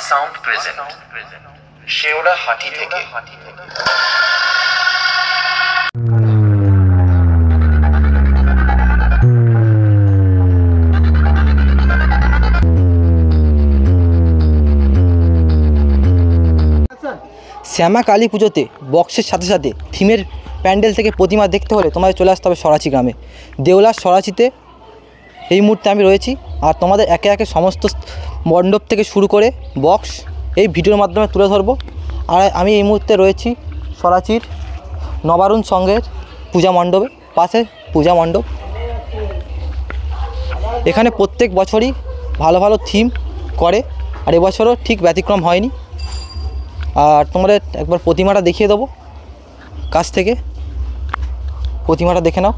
Sound present শেওড়া হাটি থেকে। শ্যামা কালী পুজোতে বক্সের সাথে সাথে থিমের প্যান্ডেল থেকে প্রতিমা দেখতে হলে তোমাদের চলে আসতে হবে সরাচি গ্রামে। দেওলার সরাচিতে এই মুহূর্তে আমি রয়েছি, আর তোমাদের একে একে সমস্ত মণ্ডপ থেকে শুরু করে বক্স এই ভিডিওর মাধ্যমে তুলে ধরবো। আর আমি এই মুহূর্তে রয়েছি সরাচির নবারুণ সংঘের পূজা মণ্ডপে, পাশে পূজা মণ্ডপ। এখানে প্রত্যেক বছরই ভালো ভালো থিম করে, আর এবছরও ঠিক ব্যতিক্রম হয়নি। আর তোমরা একবার প্রতিমাটা দেখিয়ে দেবো কাছ থেকে, প্রতিমাটা দেখে নাও।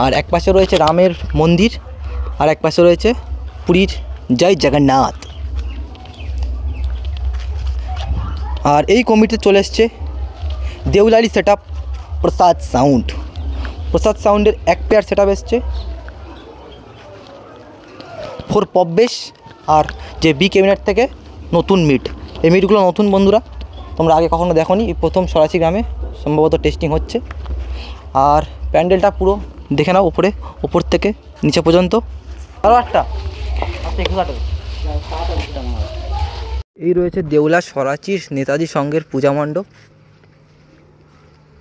আর এক পাশে রয়েছে রামের মন্দির, আর এক পাশে রয়েছে পুরীর জয় জগন্নাথ। আর এই কমিটিতে চলে এসছে দেউলালি সেট আপ প্রসাদ সাউন্ড। প্রসাদ সাউন্ডের এক পেয়ার সেট আপ এসছে ফোর পব্বেশ, আর যে বি ক্যাবিনেট থেকে নতুন মিট। এই মিটগুলো নতুন বন্ধুরা, তোমরা আগে কখনো দেখোনি, এই প্রথম সরাচি গ্রামে সম্ভবত টেস্টিং হচ্ছে। আর প্যান্ডেলটা পুরো দেখে নাও, ওপর থেকে নিচে পর্যন্ত। এই রয়েছে দেউলা সরাচির নেতাজি সংঘের পূজা মণ্ডপ,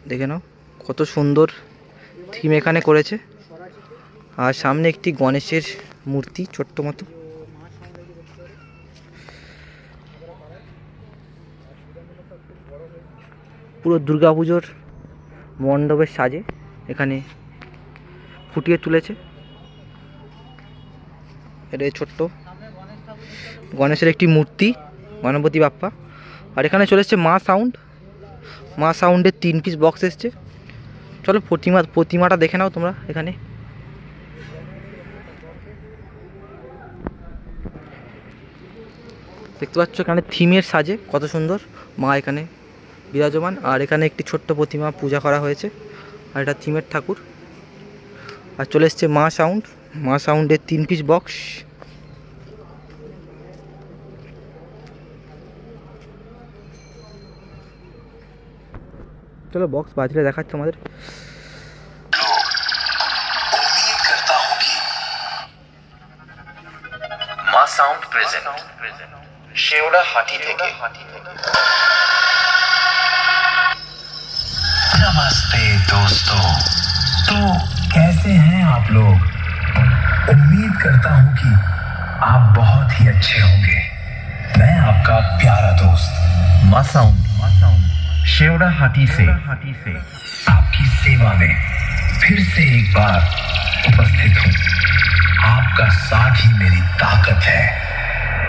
দেখে নাও কত সুন্দর থিম এখানে করেছে। আর সামনে একটি গণেশের মূর্তি ছোট্ট মতো। পুরো দুর্গাপুজোর মণ্ডপের সাজে এখানে ফুটিয়ে তুলেছে। এটা ছোট্ট গণেশের একটি মূর্তি, গণপতি বাপ্পা। আর এখানে চলে এসছে মা সাউন্ডের 3 পিস বক্স এসছে। চলো প্রতিমাটা দেখে নাও তোমরা। এখানে দেখতে পাচ্ছ এখানে থিমের সাজে কত সুন্দর মা এখানে বিরাজমান। আর এখানে একটি ছোট্ট প্রতিমা পূজা করা হয়েছে, আর এটা থিমের ঠাকুর। আর চলে এসছে মা সাউন্ডের 3 পিস বক্স। চলো বক্স বাজলে দেখাচ্ছে আমাদের। মা সাউন্ড প্রেজেন্ট শেওড়া হাটি থেকে। नमस्ते दोस्तों, तो कैसे हैं आप लोग? उम्मीद करता हूं कि आप बहुत ही अच्छे होंगे। मैं आपका प्यारा दोस्त মা সাউন্ड শেওড়া हाटी से आपकी सेवा में फिर से एक बार उपस्थित हूं। आपका साथ ही मेरी ताकत है।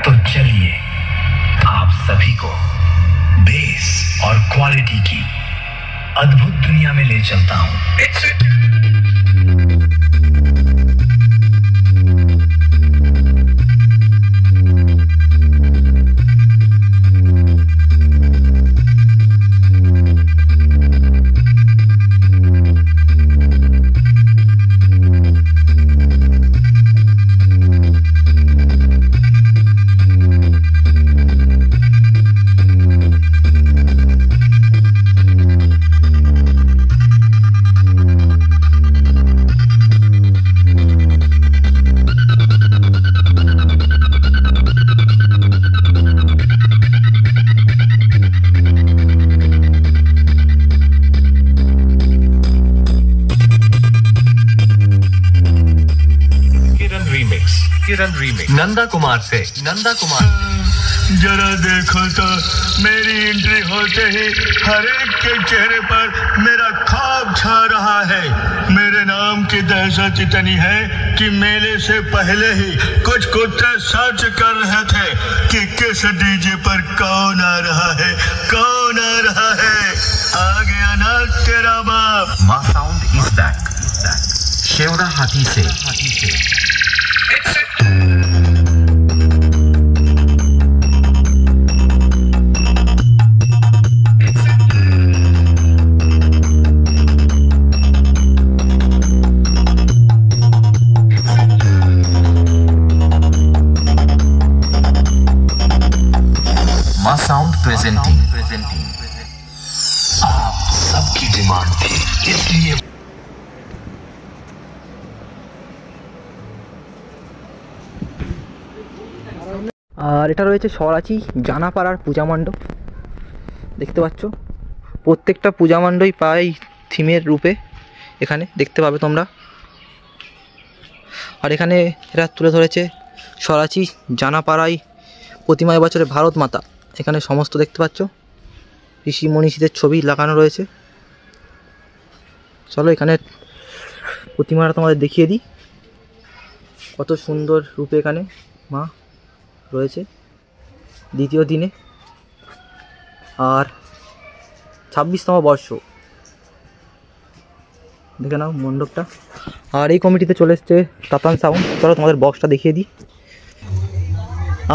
तो चलिए आप सभी को बेस और क्वालिटी की अद्भुत दुनिया में ले चलता हूं। किरण रीमिक्स नंदा कुमार से। जरा देखो तो मेरी एंट्री होते ही हर एक के चेहरे पर मेरा ख्वाब छा रहा है। मेरे नाम की दहशत इतनी है कि मेले से पहले ही कुछ कुत्ते सर्च कर रहे थे कि किस डीजे पर कौन आ रहा है। आ गया ना तेरा बाप। मा साउंड इज बैक शेवड़ा हाटी से। प्रेजेंटिंग आप सबकी डिमांड थी, इसलिए আর এটা রয়েছে সরাচি জানাপাড়ার পূজা মণ্ডপ। দেখতে পাচ্ছ প্রত্যেকটা পূজা মণ্ডপই পাই থিমের রূপে, এখানে দেখতে পাবে তোমরা। আর এখানে এরা তুলে ধরেছে সরাচি জানাপাড়ায় প্রতিমা এবছরে ভারত মাতা, এখানে সমস্ত দেখতে পাচ্ছ ঋষি মনীষীদের ছবি লাগানো রয়েছে। চলো এখানে প্রতিমাটা তোমাদের দেখিয়ে দিই, কত সুন্দর রূপে এখানে মা রয়েছে দ্বিতীয় দিনে। আর 26তম বর্ষ, দেখে নাও মণ্ডপটা। আর এই কমিটিতে চলে এসছে তাতান সাউন্ড। চলো তোমাদের বক্সটা দেখিয়ে দিই।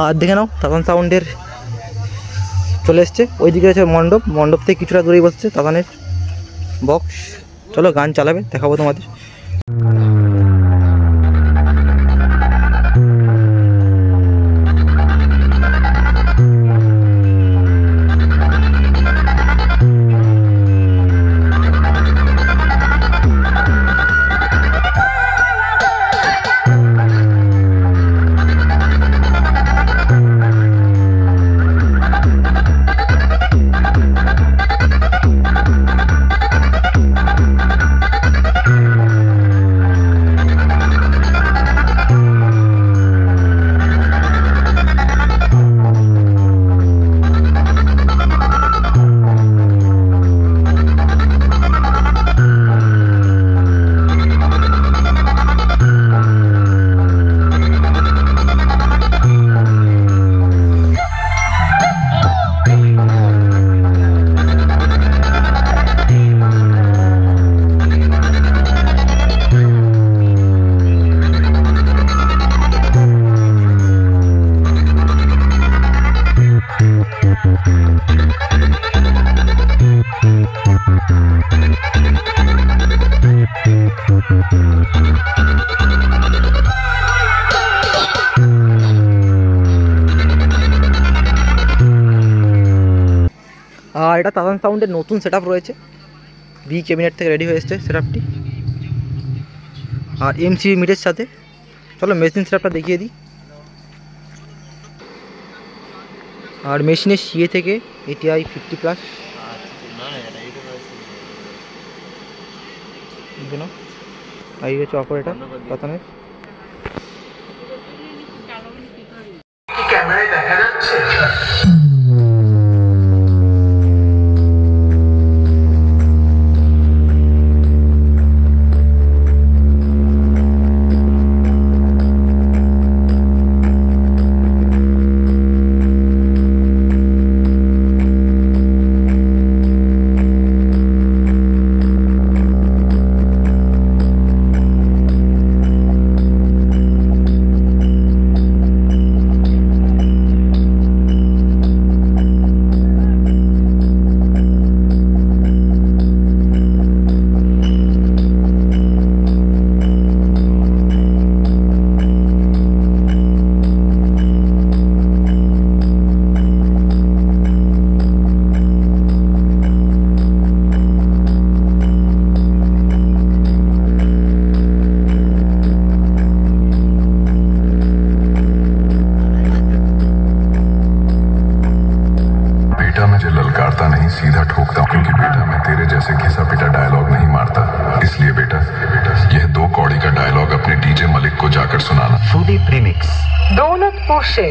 আর দেখে নাও তাতান সাউন্ডের চলে এসছে, ওইদিকে রয়েছে মণ্ডপ, মণ্ডপ থেকে কিছুটা দূরেই বসছে তাতানের বক্স। চলো গান চালাবে, দেখাবো তোমাদের। আর এটা তাতান সাউন্ডের নতুন সেটআপ রয়েছে, বি ক্যাবিনেট থেকে রেডি হয়ে এসছে সেটআপটি। আর এমসি মিটের সাথে। চলো মেশিন সেটআপটা দেখিয়ে দিই। আর মেশিনের সিএ থেকে এটিআই 50+। আর হচ্ছে অপারেটর তাতানের। ক্যামেরায় দেখা যাচ্ছে। सीधा ठोकता हूँ, क्योंकि बेटा मैं तेरे जैसे घिसा पिटा डायलॉग नहीं मारता। इसलिए बेटा यह 2 कौड़ी का डायलॉग अपने डीजे मलिक को जाकर सुनाना। सुदीप रिमिक्स दौलत पोशे।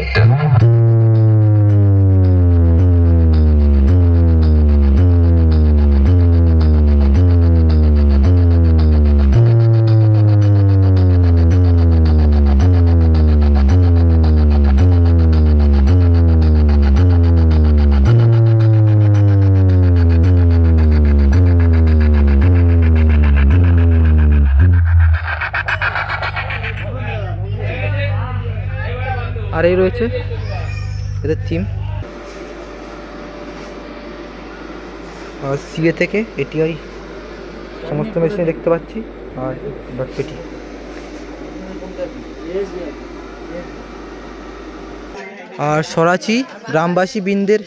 আর এই রয়েছে এদের থিম। আর সিএ থেকে এটিআই সমস্ত মেশিন দেখতে পাচ্ছি। আর ডট পেটি। আর সরাচি গ্রামবাসী বৃন্দের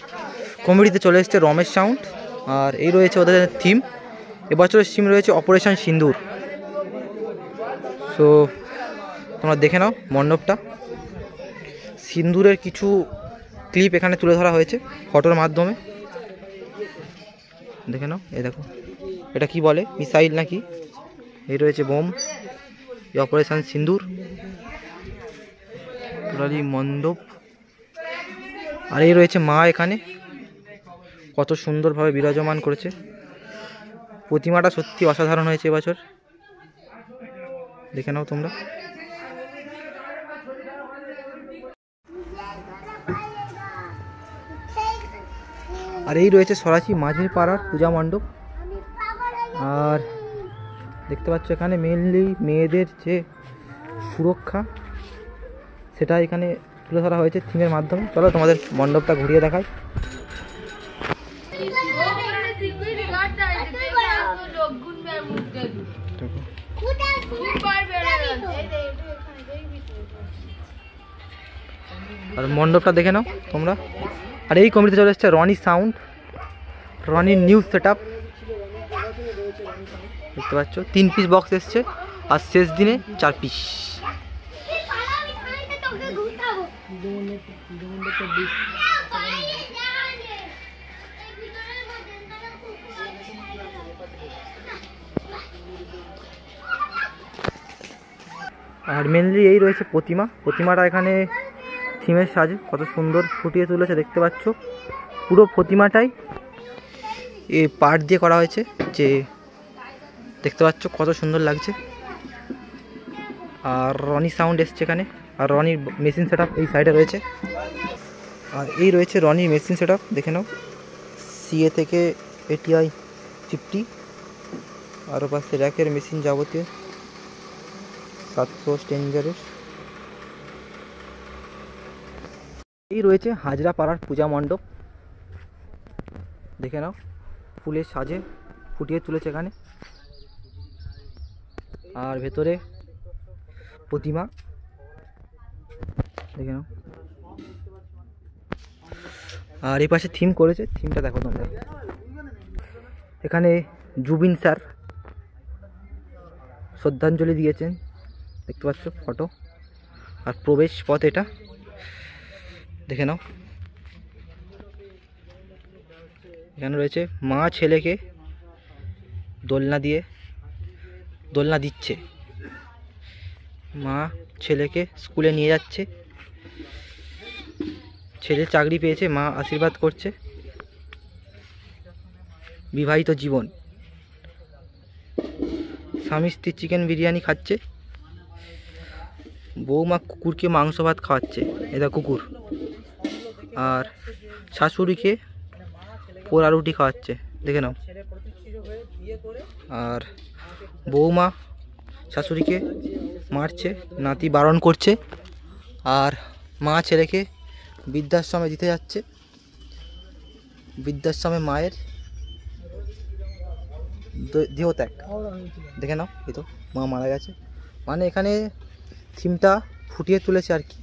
কমেডিতে চলে এসেছে রমেশ সাউন্ড, আর এই রয়েছে ওদের থিম। এবছরের থিম রয়েছে অপারেশন সিন্দুর। সো তোমরা দেখে নাও মণ্ডপটা। সিন্দুরের কিছু ক্লিপ এখানে তুলে ধরা হয়েছে ফটোর মাধ্যমে, দেখে নাও। এই দেখো, এটা কি বলে, মিসাইল নাকি? এই রয়েছে বোম, এই অপারেশন সিন্দুর, টোটালি মণ্ডপ। আর এই রয়েছে মা, এখানে কত সুন্দরভাবে বিরাজমান করেছে। প্রতিমাটা সত্যি অসাধারণ হয়েছে এবছর, দেখে নাও তোমরা। আর এই রয়েছে সরাসি মাঝের পাড়ার পূজা মণ্ডপ। আর দেখতে পাচ্ছ এখানে মেনলি মেয়েদের যে সুরক্ষা সেটা এখানে তুলে ধরা হয়েছে থিমের মাধ্যমে। চলো তোমাদের মণ্ডপটা ঘুরিয়ে দেখাই। আর মণ্ডপটা দেখে নাও তোমরা। আর এই কমিটিতে চলে এসছে রনি সাউন্ড, রনির নিউজ সেট আপ। দেখতে পাচ্ছ 3 পিস বক্স এসছে, আর শেষ দিনে 4 পিস। আর মেনলি এই রয়েছে প্রতিমাটা এখানে থিমের সাজে কত সুন্দর ফুটিয়ে তুলেছে, দেখতে পাচ্ছ। পুরো প্রতিমাটাই এই পাট দিয়ে করা হয়েছে, যে দেখতে পাচ্ছ কত সুন্দর লাগছে। আর রনি সাউন্ড এসছে এখানে, আর রনির মেশিন সেট আপ এই সাইডে রয়েছে। আর এই রয়েছে রনির মেশিন সেট আপ, দেখে নাও। সিএ থেকে এটিআই 50, আরও পাশে র্যাকের মেশিন যাবতীয় 700 স্ট্রেঞ্জারের। এই রয়েছে হাজরা পাড়ার পূজা মণ্ডপ, দেখে নাও। ফুলের সাজে ফুটিয়ে তুলেছে এখানে। আর ভেতরে প্রতিমা, দেখে নাও। আর এই পাশে থিম করেছে, থিমটা দেখো তোমরা। এখানে জুবিন স্যার শ্রদ্ধাঞ্জলি দিয়েছেন, দেখতে পাচ্ছ ফটো। আর প্রবেশ পথ এটা, দেখে নাও। এখানে রয়েছে মা ছেলেকে দোলনা দিচ্ছে। মা ছেলেকে স্কুলে নিয়ে যাচ্ছে, ছেলে চাকরি পেয়েছে, মা আশীর্বাদ করছে। বিবাহিত জীবন, স্বামী স্ত্রী চিকেন বিরিয়ানি খাচ্ছে, বৌমা কুকুরকে মাংস ভাত খাওয়াচ্ছে, এটা কুকুর। আর শাশুড়িকে পোড়া রুটি খাওয়াচ্ছে, দেখে নাও। আর বৌমা শাশুড়িকে মারছে, নাতি বারণ করছে। আর মা ছেলেকে বৃদ্ধাশ্রমে দিতে যাচ্ছে, বৃদ্ধাশ্রমে মায়ের দেহত্যাগ, দেখে নাও। এই তো মা মারা গেছে। মানে এখানে থিমটা ফুটিয়ে তুলেছে আর কি।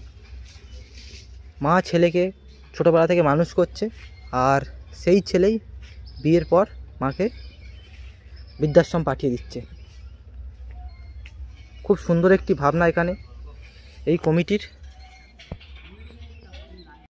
মা ছেলেকে ছোটোবেলা থেকে মানুষ করছে, আর সেই ছেলেই বিয়ের পর মাকে বৃদ্ধাশ্রম পাঠিয়ে দিচ্ছে। খুব সুন্দর একটি ভাবনা এখানে এই কমিটির।